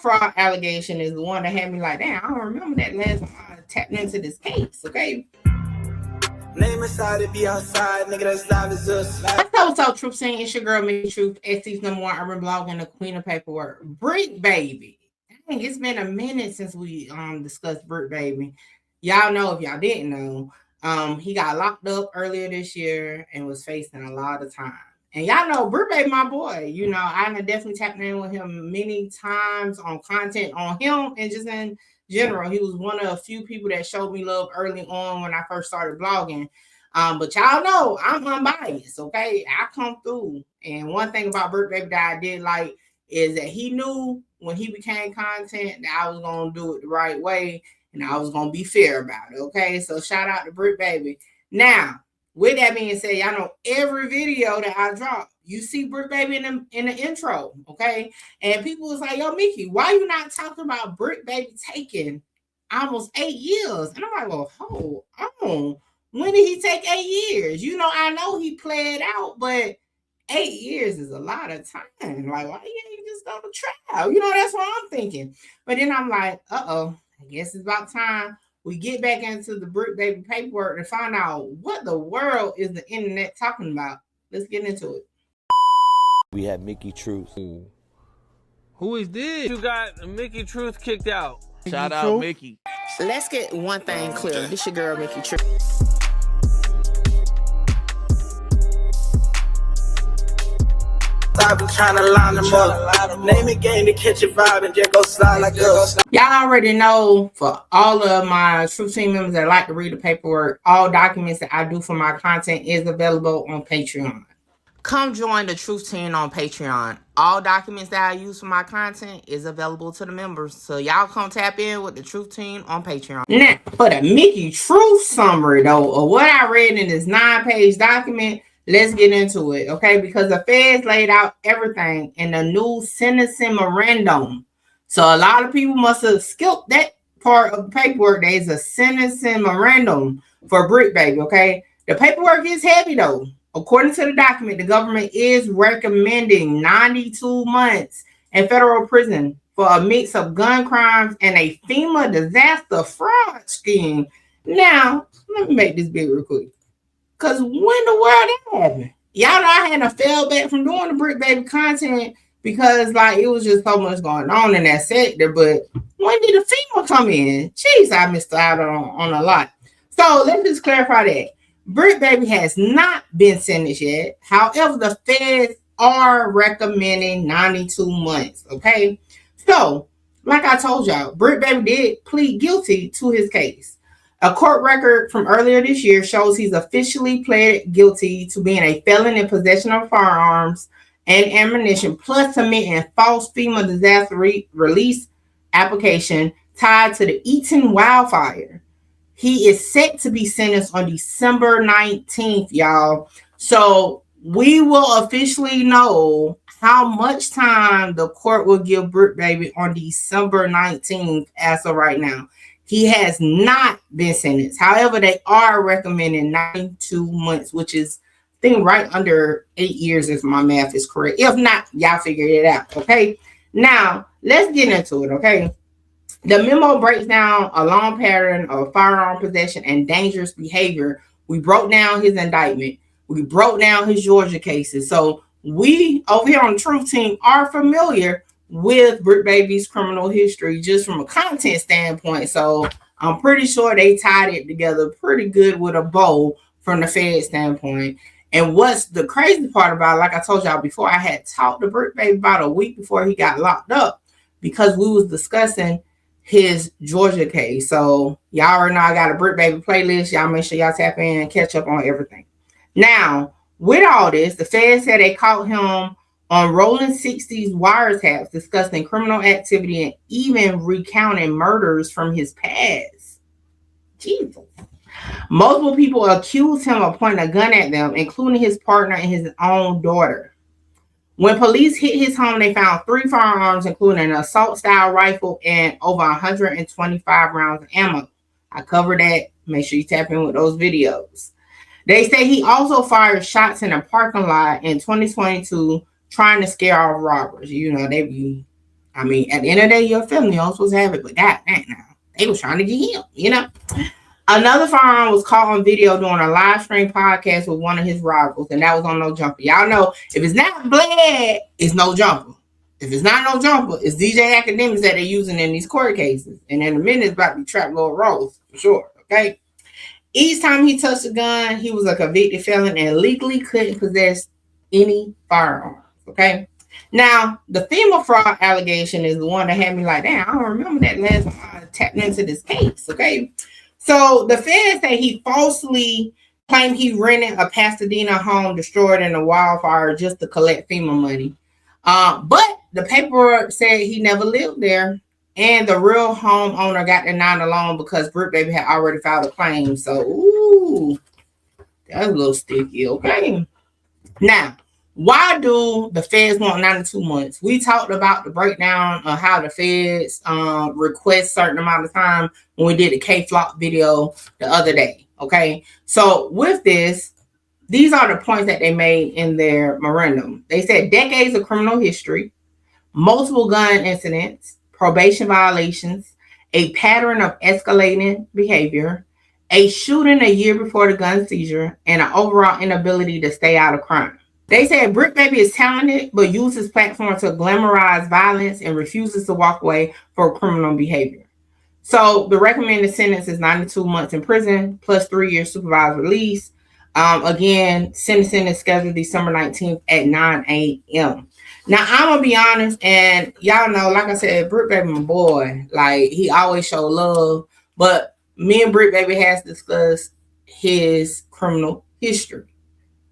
fraud allegation is the one that had me like, damn, I don't remember that last time I tapped into this case, okay? Name aside to be outside, nigga, that's live as us. What's up, Truth Team? It's your girl, Mickey Truth, SC's #1 urban blog and the queen of paperwork, Bricc Baby. Dang, it's been a minute since we discussed Bricc Baby. Y'all know, if y'all didn't know, he got locked up earlier this year and was facing a lot of time. And y'all know Bricc Baby, my boy. You know, I definitely tapped in with him many times on content on him and just in general. He was one of a few people that showed me love early on when I first started blogging. But y'all know I'm unbiased, okay? I come through. And one thing about Bricc Baby that I did like is that he knew when he became content that I was going to do it the right way and I was going to be fair about it, okay? So shout out to Bricc Baby. Now, with that being said, y'all know every video that I drop, you see Bricc Baby in the intro, okay? And people was like, yo, Mickey, why you not talking about Bricc Baby taking almost 8 years? And I'm like, well, hold on. When did he take 8 years? You know, I know he played out, but 8 years is a lot of time. Like, why you ain't just go to trial? You know, that's what I'm thinking. But then I'm like, I guess it's about time we get back into the Bricc Baby paperwork to find out what the world is the internet talking about. Let's get into it. We have Mickey Truth. Who is this? You got Mickey Truth kicked out. Shout out Mickey. Let's get one thing clear. This your girl, Mickey Truth. I've been trying to line them up. Name a game to catch a vibe and just go slide like us. Y'all already know, for all of my Truth Team members that like to read the paperwork, all documents that I do for my content is available on Patreon. Come join the Truth Team on Patreon. All documents that I use for my content is available to the members. So y'all come tap in with the Truth Team on Patreon. Now, for the Mickey Truth summary, though, of what I read in this 9-page document, let's get into it, okay? Because the feds laid out everything in the new sentencing memorandum. So a lot of people must have skipped that part of the paperwork. There's a sentencing memorandum for Bricc Baby, okay? The paperwork is heavy, though. According to the document, the government is recommending 92 months in federal prison for a mix of gun crimes and a FEMA disaster fraud scheme. Now, let me make this big real quick. Because when the world that happened? Y'all know I had to fail back from doing the Bricc Baby content because, like, it was just so much going on in that sector. But when did the FEMA come in? Jeez, I missed out on a lot. So let's just clarify that. Bricc Baby has not been sentenced yet. However, the feds are recommending 92 months, okay? So, like I told y'all, Bricc Baby did plead guilty to his case. A court record from earlier this year shows he's officially pled guilty to being a felon in possession of firearms and ammunition, plus submitting false FEMA disaster release application tied to the Eaton wildfire. He is set to be sentenced on December 19th, y'all. So we will officially know how much time the court will give Bricc Baby on December 19th as of right now. He has not been sentenced. However, they are recommending 92 months, which is, I think, right under 8 years, if my math is correct. If not, y'all figure it out, okay? Now, let's get into it, okay? The memo breaks down a long pattern of firearm possession and dangerous behavior. We broke down his indictment. We broke down his Georgia cases. So we, over here on the Truth Team, are familiar with Bricc Baby's criminal history just from a content standpoint. So I'm pretty sure they tied it together pretty good with a bow from the Fed standpoint. And what's the crazy part about it, like I told y'all before, I had talked to Bricc Baby about a week before he got locked up because we was discussing his Georgia case. So y'all already know I got a Bricc Baby playlist. Y'all make sure y'all tap in and catch up on everything. Now, with all this, the Fed said they caught him on rolling 60s wiretaps discussing criminal activity and even recounting murders from his past. Jesus. Multiple people accused him of pointing a gun at them, including his partner and his own daughter. When police hit his home, they found 3 firearms, including an assault-style rifle and over 125 rounds of ammo. I covered that. Make sure you tap in with those videos. They say he also fired shots in a parking lot in 2022 trying to scare off robbers. You know, they be I mean, at the end of the day, you're a felon. You're supposed to have it, but that now. They was trying to get him, you know. Another firearm was caught on video doing a live stream podcast with one of his rivals, and that was on No Jumper. Y'all know, if it's not Bled, it's No Jumper. If it's not No Jumper, it's DJ Academics that they're using in these court cases. And in a minute, it's about to be Trap Lord Rose, for sure, okay? Each time he touched a gun, he was a convicted felon and legally couldn't possess any firearms, okay? Now, the FEMA fraud allegation is the one that had me like, damn, I don't remember that last time I tapped into this case, okay? So the feds say he falsely claimed he rented a Pasadena home destroyed in a wildfire just to collect FEMA money. But the paperwork said he never lived there, and the real homeowner got denied a loan because Bricc Baby had already filed a claim. So, ooh, that's a little sticky, okay? Now, why do the feds want 92 months? We talked about the breakdown of how the feds request certain amount of time when we did the K-Flop video the other day, okay? So with this, these are the points that they made in their memorandum. They said decades of criminal history, multiple gun incidents, probation violations, a pattern of escalating behavior, a shooting a year before the gun seizure, and an overall inability to stay out of crime. They said Bricc Baby is talented, but uses his platform to glamorize violence and refuses to walk away for criminal behavior. So the recommended sentence is 92 months in prison plus 3 years supervised release. Again, sentencing is scheduled December 19th at 9 a.m. Now, I'm going to be honest, and y'all know, like I said, Bricc Baby, my boy, like, he always show love, but me and Bricc Baby has discussed his criminal history.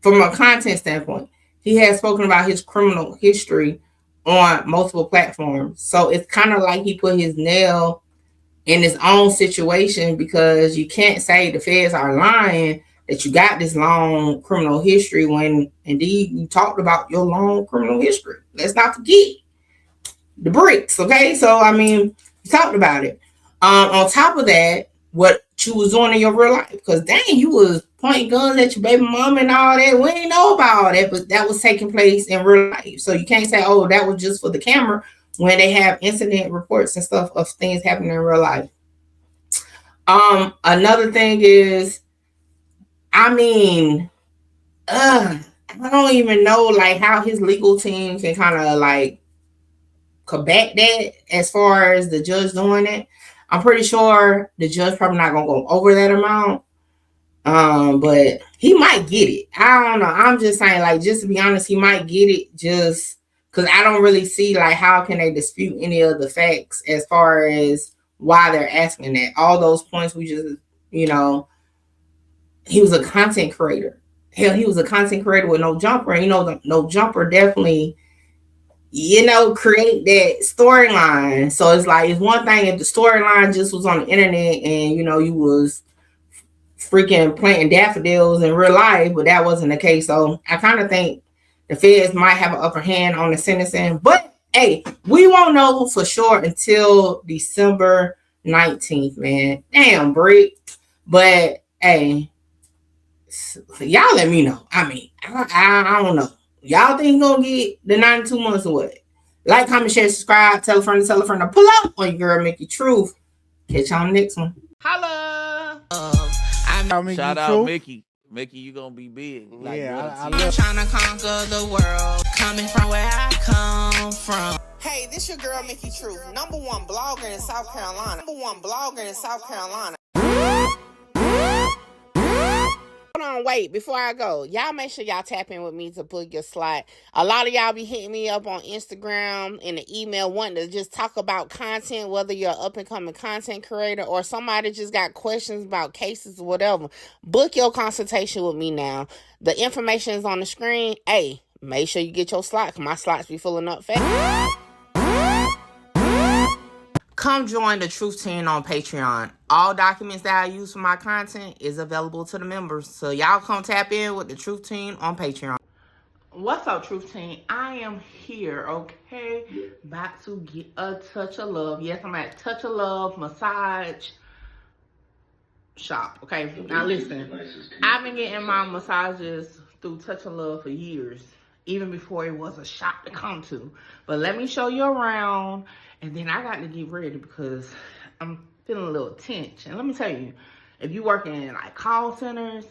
From a content standpoint, he has spoken about his criminal history on multiple platforms. So it's kind of like he put his nail in his own situation, because you can't say the feds are lying that you got this long criminal history when indeed you talked about your long criminal history. Let's not forget the bricks, okay? So, I mean, you talked about it. On top of that, what you was doing in your real life, because dang, you was pointing guns at your baby mom and all that. We didn't know about all that, but that was taking place in real life. So you can't say, oh, that was just for the camera, when they have incident reports and stuff of things happening in real life. Another thing is, I mean, I don't even know like how his legal team can kind of like combat that as far as the judge doing it. I'm pretty sure the judge probably not gonna go over that amount. But he might get it. I don't know. I'm just saying, like, just to be honest, he might get it just because I don't really see like how can they dispute any of the facts as far as why they're asking that. All those points we just, you know, he was a content creator. Hell, he was a content creator with No Jumper. And, you know, No Jumper definitely, you know, create that storyline. So it's like, it's one thing if the storyline just was on the internet and, you know, you was freaking planting daffodils in real life, but that wasn't the case. So I kind of think the feds might have an upper hand on the sentencing. But, hey, we won't know for sure until December 19th, man. Damn, Bricc. But, hey, y'all let me know. I mean, I don't know. Y'all think he's gonna get the 92 months or what? Like, comment, share, subscribe, tell a friend to pull up on your girl Mickey Truth. Catch y'all next one. Holla! Shout out Mickey. Mickey, you gonna be big. Like, yeah, I'm trying to conquer the world, coming from where I come from. Hey, this your girl Mickey Truth, #1 blogger in South Carolina. #1 blogger in South Carolina. Hold on, wait, before I go, y'all make sure y'all tap in with me to book your slot. A lot of y'all be hitting me up on Instagram and the email wanting to just talk about content, whether you're an up-and-coming content creator or somebody just got questions about cases or whatever. Book your consultation with me now. The information is on the screen. Hey, make sure you get your slot, because my slots be filling up fast. Come join the Truth Team on Patreon. All documents that I use for my content is available to the members. So y'all come tap in with the Truth Team on Patreon. What's up, Truth Team? I am here, okay? About to get a touch of love. Yes, I'm at Touch of Love Massage Shop, okay? Now listen, I've been getting my massages through Touch of Love for years. even before it was a shop to come to. But let me show you around, and then I got to get ready because I'm feeling a little tense. And let me tell you, if you work in like call centers,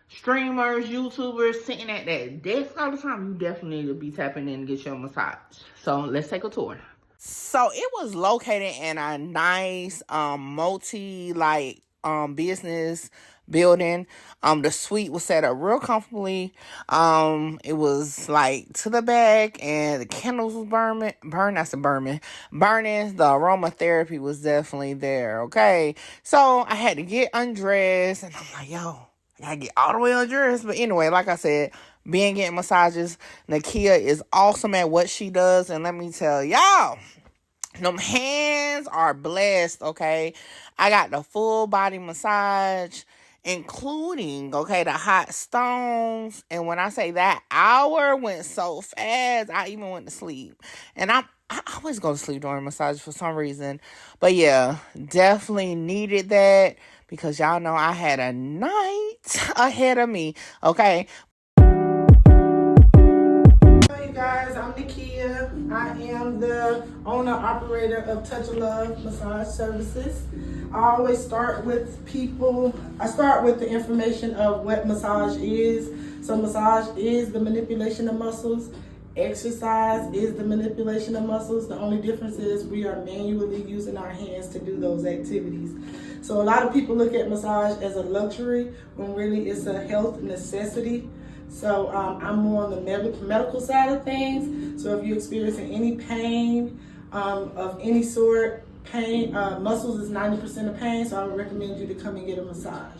streamers, YouTubers, sitting at that desk all the time, you definitely need to be tapping in to get your massage. So let's take a tour. So it was located in a nice business building. The suite was set up real comfortably. It was like to the back, and the candles was burning. The aromatherapy was definitely there. Okay, so I had to get undressed, and I'm like, yo, I gotta get all the way undressed. But anyway, like I said, being getting massages, Nakia is awesome at what she does, and let me tell y'all, them hands are blessed, okay? I got the full body massage, including, okay, the hot stones. And when I say that hour went so fast, I even went to sleep. And I always go to sleep during massage for some reason. But yeah, definitely needed that because y'all know I had a night ahead of me, okay? Hey guys, I'm Nakia. I am the owner-operator of Touch of Love Massage Services. I always start with the information of what massage is. So massage is the manipulation of muscles. Exercise is the manipulation of muscles. The only difference is we are manually using our hands to do those activities. So a lot of people look at massage as a luxury when really it's a health necessity. So I'm more on the medical side of things. So if you're experiencing any pain of any sort, muscles is 90% of pain, so I would recommend you to come and get a massage.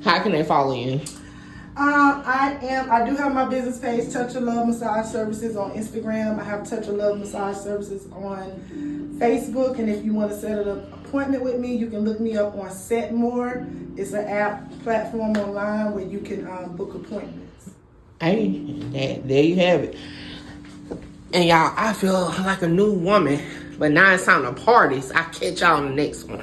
How can they follow you? I do have my business page, Touch of Love Massage Services, on Instagram. I have Touch of Love Massage Services on Facebook, and if you want to set an appointment with me, you can look me up on Setmore. It's an app platform online where you can book appointments. Hey, there you have it. And y'all, I feel like a new woman, but now it's time to party. So I'll catch y'all on the next one.